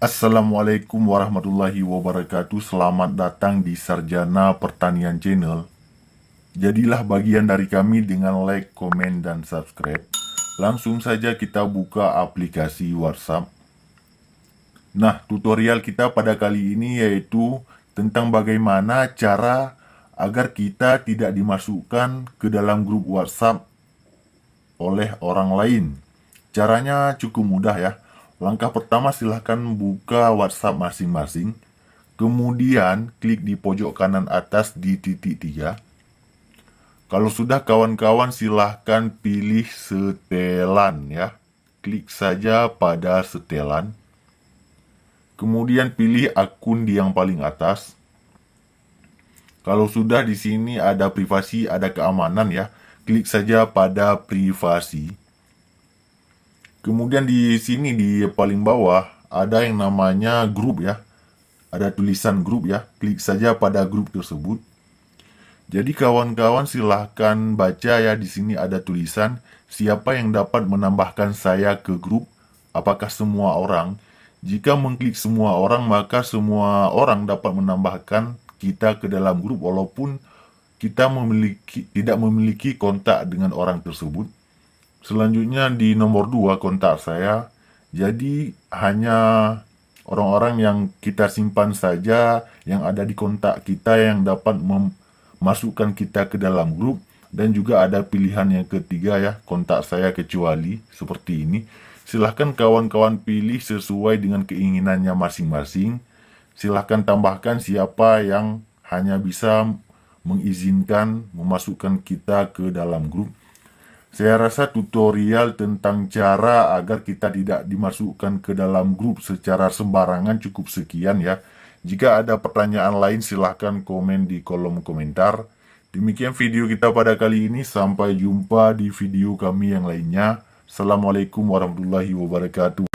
Assalamualaikum warahmatullahi wabarakatuh. Selamat datang di Sarjana Pertanian Channel. Jadilah bagian dari kami dengan like, komen, dan subscribe. Langsung saja kita buka aplikasi WhatsApp. Nah, tutorial kita pada kali ini yaitu tentang bagaimana cara agar kita tidak dimasukkan ke dalam grup WhatsApp oleh orang lain. Caranya cukup mudah ya. Langkah pertama, silahkan buka WhatsApp masing-masing. Kemudian klik di pojok kanan atas di titik 3. Kalau sudah, kawan-kawan silahkan pilih setelan ya. Klik saja pada setelan. Kemudian pilih akun di yang paling atas. Kalau sudah, di sini ada privasi, ada keamanan ya. Klik saja pada privasi. Kemudian di sini di paling bawah ada yang namanya grup ya. Ada tulisan grup ya. Klik saja pada grup tersebut. Jadi kawan-kawan silahkan baca ya, di sini ada tulisan siapa yang dapat menambahkan saya ke grup. Apakah semua orang? Jika mengklik semua orang, maka semua orang dapat menambahkan kita ke dalam grup walaupun kita tidak memiliki kontak dengan orang tersebut. Selanjutnya di nomor 2 kontak saya. Jadi hanya orang-orang yang kita simpan saja yang ada di kontak kita yang dapat memasukkan kita ke dalam grup. Dan juga ada pilihan yang ketiga ya, kontak saya kecuali, seperti ini. Silahkan kawan-kawan pilih sesuai dengan keinginannya masing-masing. Silahkan tambahkan siapa yang hanya bisa mengizinkan memasukkan kita ke dalam grup. Saya rasa tutorial tentang cara agar kita tidak dimasukkan ke dalam grup secara sembarangan cukup sekian ya. Jika ada pertanyaan lain silahkan komen di kolom komentar. Demikian video kita pada kali ini. Sampai jumpa di video kami yang lainnya. Assalamualaikum warahmatullahi wabarakatuh.